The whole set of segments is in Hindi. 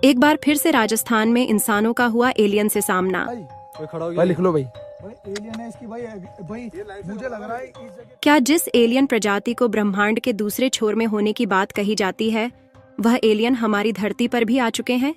एक बार फिर से राजस्थान में इंसानों का हुआ एलियन से सामना। भाई लिख लो भाई। एलियन है इसकी भाई मुझे लग रहा है इस जगह। क्या जिस एलियन प्रजाति को ब्रह्मांड के दूसरे छोर में होने की बात कही जाती है, वह एलियन हमारी धरती पर भी आ चुके हैं?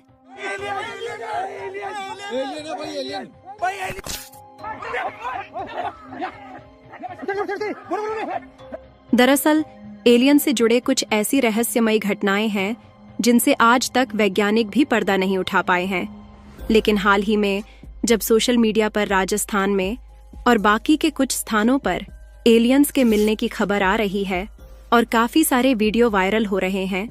दरअसल एलियन से जुड़े कुछ ऐसी रहस्यमयी घटनाएं हैं जिनसे आज तक वैज्ञानिक भी पर्दा नहीं उठा पाए हैं। लेकिन हाल ही में जब सोशल मीडिया पर राजस्थान में और बाकी के कुछ स्थानों पर एलियंस के मिलने की खबर आ रही है और काफी सारे वीडियो वायरल हो रहे हैं,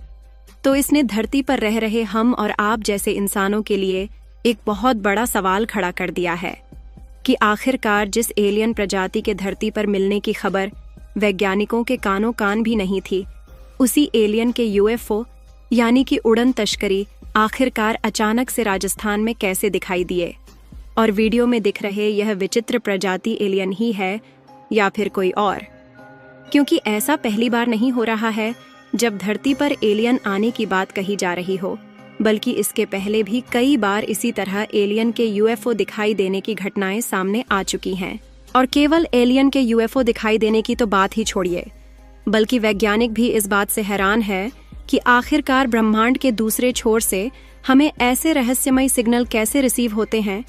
तो इसने धरती पर रह रहे हम और आप जैसे इंसानों के लिए एक बहुत बड़ा सवाल खड़ा कर दिया है कि आखिरकार जिस एलियन प्रजाति के धरती पर मिलने की खबर वैज्ञानिकों के कानों कान भी नहीं थी, उसी एलियन के यूएफओ यानी कि उड़न तश्करी आखिरकार अचानक से राजस्थान में कैसे दिखाई दिए, और वीडियो में दिख रहे यह विचित्र प्रजाति एलियन ही है या फिर कोई और। क्योंकि ऐसा पहली बार नहीं हो रहा है जब धरती पर एलियन आने की बात कही जा रही हो, बल्कि इसके पहले भी कई बार इसी तरह एलियन के यूएफओ दिखाई देने की घटनाएं सामने आ चुकी हैं। और केवल एलियन के यूएफओ दिखाई देने की तो बात ही छोड़िए, बल्कि वैज्ञानिक भी इस बात से हैरान है कि आखिरकार ब्रह्मांड के दूसरे छोर से हमें ऐसे रहस्यमय सिग्नल कैसे रिसीव होते हैं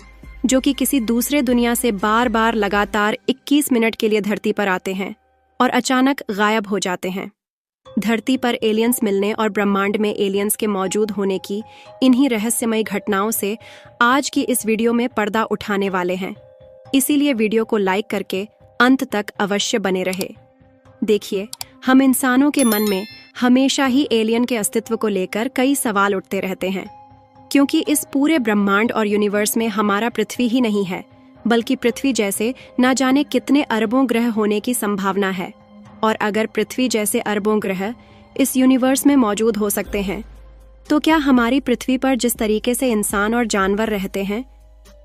जो कि किसी दूसरे दुनिया से बार बार लगातार 21 मिनट के लिए धरती पर आते हैं और अचानक गायब हो जाते हैं। धरती पर एलियंस मिलने और ब्रह्मांड में एलियंस के मौजूद होने की इन्हीं रहस्यमय घटनाओं से आज की इस वीडियो में पर्दा उठाने वाले हैं। इसीलिए वीडियो को लाइक करके अंत तक अवश्य बने रहे। देखिए, हम इंसानों के मन में हमेशा ही एलियन के अस्तित्व को लेकर कई सवाल उठते रहते हैं, क्योंकि इस पूरे ब्रह्मांड और यूनिवर्स में हमारा पृथ्वी ही नहीं है, बल्कि पृथ्वी जैसे न जाने कितने अरबों ग्रह होने की संभावना है। और अगर पृथ्वी जैसे अरबों ग्रह इस यूनिवर्स में मौजूद हो सकते हैं, तो क्या हमारी पृथ्वी पर जिस तरीके से इंसान और जानवर रहते हैं,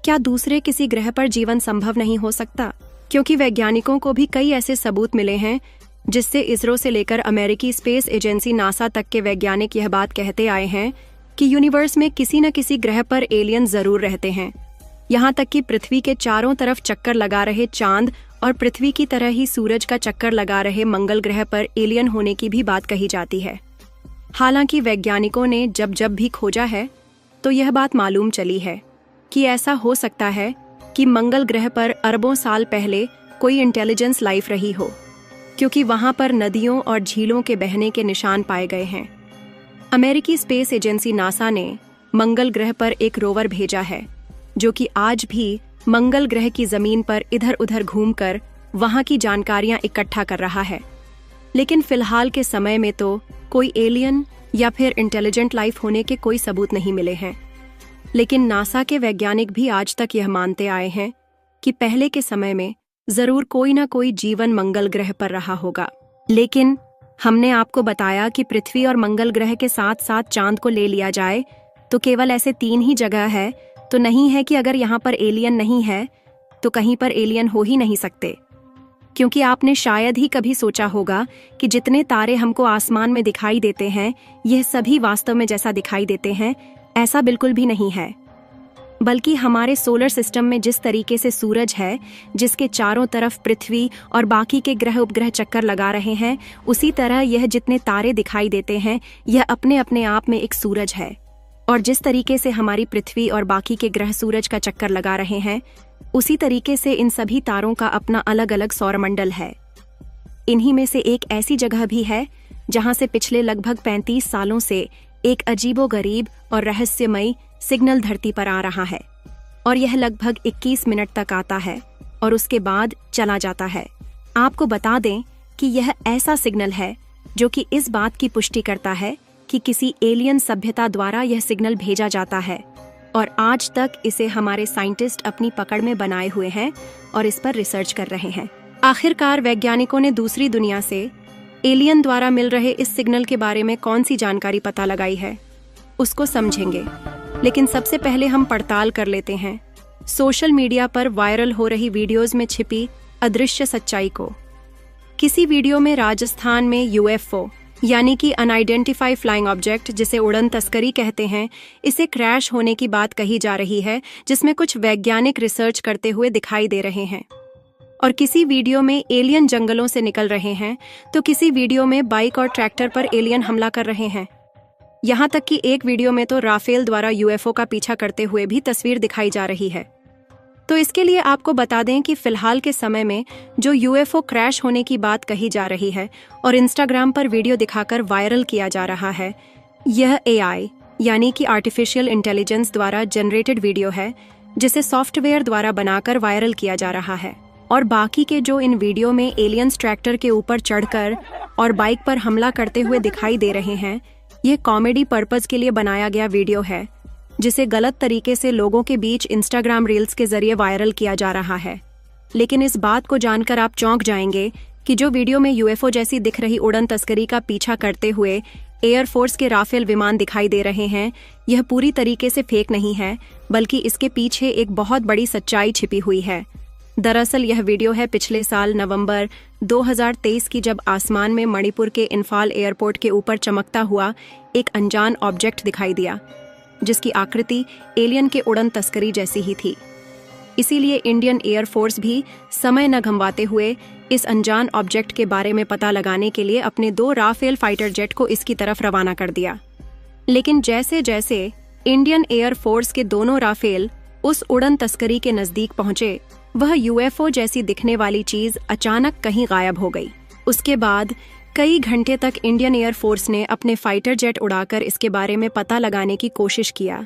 क्या दूसरे किसी ग्रह पर जीवन संभव नहीं हो सकता? क्योंकि वैज्ञानिकों को भी कई ऐसे सबूत मिले हैं जिससे इसरो से लेकर अमेरिकी स्पेस एजेंसी नासा तक के वैज्ञानिक यह बात कहते आए हैं कि यूनिवर्स में किसी न किसी ग्रह पर एलियन जरूर रहते हैं। यहाँ तक कि पृथ्वी के चारों तरफ चक्कर लगा रहे चांद और पृथ्वी की तरह ही सूरज का चक्कर लगा रहे मंगल ग्रह पर एलियन होने की भी बात कही जाती है। हालांकि वैज्ञानिकों ने जब जब भी खोजा है तो यह बात मालूम चली है कि ऐसा हो सकता है कि मंगल ग्रह पर अरबों साल पहले कोई इंटेलिजेंस लाइफ रही हो, क्योंकि वहां पर नदियों और झीलों के बहने के निशान पाए गए हैं। अमेरिकी स्पेस एजेंसी नासा ने मंगल ग्रह पर एक रोवर भेजा है जो कि आज भी मंगल ग्रह की जमीन पर इधर उधर घूमकर वहां की जानकारियां इकट्ठा कर रहा है। लेकिन फिलहाल के समय में तो कोई एलियन या फिर इंटेलिजेंट लाइफ होने के कोई सबूत नहीं मिले हैं। लेकिन नासा के वैज्ञानिक भी आज तक यह मानते आए हैं कि पहले के समय में जरूर कोई ना कोई जीवन मंगल ग्रह पर रहा होगा। लेकिन हमने आपको बताया कि पृथ्वी और मंगल ग्रह के साथ साथ चांद को ले लिया जाए तो केवल ऐसे 3 ही जगह है, तो नहीं है कि अगर यहाँ पर एलियन नहीं है तो कहीं पर एलियन हो ही नहीं सकते। क्योंकि आपने शायद ही कभी सोचा होगा कि जितने तारे हमको आसमान में दिखाई देते हैं, यह सभी वास्तव में जैसा दिखाई देते हैं ऐसा बिल्कुल भी नहीं है। बल्कि हमारे सोलर सिस्टम में जिस तरीके से सूरज है, जिसके चारों तरफ पृथ्वी और बाकी के ग्रह उपग्रह चक्कर लगा रहे हैं, उसी तरह यह जितने तारे दिखाई देते हैं यह अपने अपने आप में एक सूरज है। और जिस तरीके से हमारी पृथ्वी और बाकी के ग्रह सूरज का चक्कर लगा रहे हैं, उसी तरीके से इन सभी तारों का अपना अलग अलग सौरमंडल है। इन्हीं में से एक ऐसी जगह भी है जहां से पिछले लगभग 35 सालों से एक अजीबोगरीब और रहस्यमय सिग्नल धरती पर आ रहा है, और यह लगभग 21 मिनट तक आता है और उसके बाद चला जाता है। आपको बता दें कि यह ऐसा सिग्नल है जो कि इस बात की पुष्टि करता है कि किसी एलियन सभ्यता द्वारा यह सिग्नल भेजा जाता है, और आज तक इसे हमारे साइंटिस्ट अपनी पकड़ में बनाए हुए हैं और इस पर रिसर्च कर रहे हैं। आखिरकार वैज्ञानिकों ने दूसरी दुनिया से एलियन द्वारा मिल रहे इस सिग्नल के बारे में कौन सी जानकारी पता लगाई है, उसको समझेंगे। लेकिन सबसे पहले हम पड़ताल कर लेते हैं सोशल मीडिया पर वायरल हो रही वीडियोस में छिपी अदृश्य सच्चाई को। किसी वीडियो में राजस्थान में यूएफओ यानी कि अनआइडेंटिफाई फ्लाइंग ऑब्जेक्ट, जिसे उड़न तस्करी कहते हैं, इसे क्रैश होने की बात कही जा रही है, जिसमें कुछ वैज्ञानिक रिसर्च करते हुए दिखाई दे रहे हैं। और किसी वीडियो में एलियन जंगलों से निकल रहे हैं, तो किसी वीडियो में बाइक और ट्रैक्टर पर एलियन हमला कर रहे हैं। यहाँ तक कि एक वीडियो में तो राफेल द्वारा यूएफओ का पीछा करते हुए भी तस्वीर दिखाई जा रही है। तो इसके लिए आपको बता दें कि फिलहाल के समय में जो यूएफओ क्रैश होने की बात कही जा रही है और इंस्टाग्राम पर वीडियो दिखाकर वायरल किया जा रहा है, यह एआई यानी कि आर्टिफिशियल इंटेलिजेंस द्वारा जनरेटेड वीडियो है, जिसे सॉफ्टवेयर द्वारा बनाकर वायरल किया जा रहा है। और बाकी के जो इन वीडियो में एलियंस ट्रैक्टर के ऊपर चढ़कर और बाइक पर हमला करते हुए दिखाई दे रहे हैं, ये कॉमेडी पर्पस के लिए बनाया गया वीडियो है, जिसे गलत तरीके से लोगों के बीच इंस्टाग्राम रील्स के जरिए वायरल किया जा रहा है। लेकिन इस बात को जानकर आप चौंक जाएंगे कि जो वीडियो में यूएफओ जैसी दिख रही उड़न तस्करी का पीछा करते हुए एयरफोर्स के राफेल विमान दिखाई दे रहे हैं, यह पूरी तरीके से फेक नहीं है, बल्कि इसके पीछे एक बहुत बड़ी सच्चाई छिपी हुई है। दरअसल यह वीडियो है पिछले साल नवंबर 2023 की, जब आसमान में मणिपुर के इम्फाल एयरपोर्ट के ऊपर चमकता हुआ एक अनजान ऑब्जेक्ट दिखाई दिया, जिसकी आकृति एलियन के उड़न तस्करी जैसी ही थी। इसीलिए इंडियन एयरफोर्स भी समय न गंवाते हुए इस अनजान ऑब्जेक्ट के बारे में पता लगाने के लिए अपने 2 राफेल फाइटर जेट को इसकी तरफ रवाना कर दिया। लेकिन जैसे जैसे इंडियन एयरफोर्स के दोनों राफेल उस उड़न तस्करी के नजदीक पहुंचे, वह यूएफओ जैसी दिखने वाली चीज अचानक कहीं गायब हो गई। उसके बाद कई घंटे तक इंडियन एयरफोर्स ने अपने फाइटर जेट उड़ाकर इसके बारे में पता लगाने की कोशिश किया,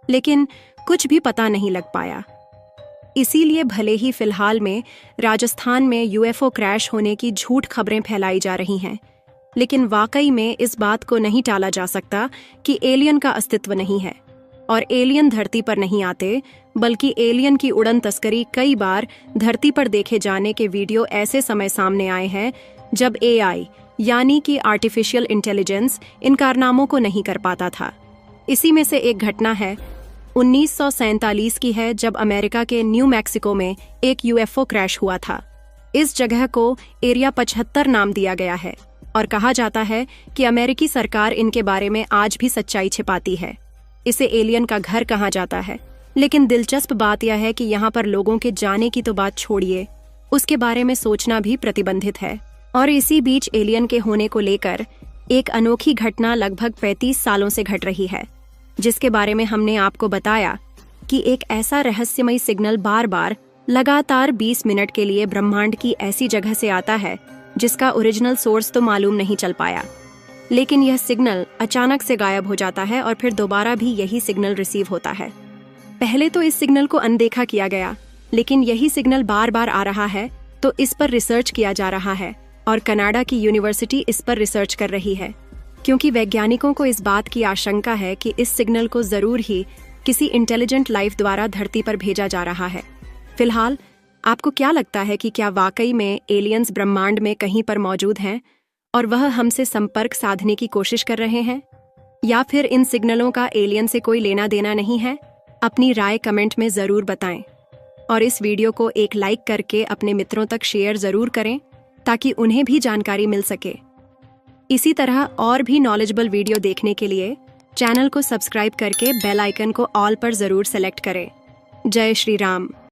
लेकिन कुछ भी पता नहीं लग पाया। इसीलिए भले ही फिलहाल में राजस्थान में यूएफओ क्रैश होने की झूठ खबरें फैलाई जा रही हैं, लेकिन वाकई में इस बात को नहीं टाला जा सकता कि एलियन का अस्तित्व नहीं है और एलियन धरती पर नहीं आते, बल्कि एलियन की उड़न तस्करी कई बार धरती पर देखे जाने के वीडियो ऐसे समय सामने आए हैं जब एआई यानी कि आर्टिफिशियल इंटेलिजेंस इन कारनामों को नहीं कर पाता था। इसी में से एक घटना है 1947 की है, जब अमेरिका के न्यू मैक्सिको में एक यूएफओ क्रैश हुआ था। इस जगह को एरिया 75 नाम दिया गया है और कहा जाता है कि अमेरिकी सरकार इनके बारे में आज भी सच्चाई छिपाती है। इसे एलियन का घर कहा जाता है। लेकिन दिलचस्प बात यह है कि यहाँ पर लोगों के जाने की तो बात छोड़िए, उसके बारे में सोचना भी प्रतिबंधित है। और इसी बीच एलियन के होने को लेकर एक अनोखी घटना लगभग 35 सालों से घट रही है, जिसके बारे में हमने आपको बताया कि एक ऐसा रहस्यमय सिग्नल बार बार लगातार 20 मिनट के लिए ब्रह्मांड की ऐसी जगह से आता है जिसका ओरिजिनल सोर्स तो मालूम नहीं चल पाया। लेकिन यह सिग्नल अचानक से गायब हो जाता है और फिर दोबारा भी यही सिग्नल रिसीव होता है। पहले तो इस सिग्नल को अनदेखा किया गया, लेकिन यही सिग्नल बार बार आ रहा है, तो इस पर रिसर्च किया जा रहा है और कनाडा की यूनिवर्सिटी इस पर रिसर्च कर रही है, क्योंकि वैज्ञानिकों को इस बात की आशंका है कि इस सिग्नल को जरूर ही किसी इंटेलिजेंट लाइफ द्वारा धरती पर भेजा जा रहा है। फिलहाल आपको क्या लगता है कि क्या वाकई में एलियंस ब्रह्मांड में कहीं पर मौजूद हैं और वह हमसे संपर्क साधने की कोशिश कर रहे हैं, या फिर इन सिग्नलों का एलियन से कोई लेना देना नहीं है? अपनी राय कमेंट में जरूर बताएं और इस वीडियो को एक लाइक करके अपने मित्रों तक शेयर जरूर करें ताकि उन्हें भी जानकारी मिल सके। इसी तरह और भी नॉलेजेबल वीडियो देखने के लिए चैनल को सब्सक्राइब करके बेल आइकन को ऑल पर जरूर सेलेक्ट करें। जय श्री राम।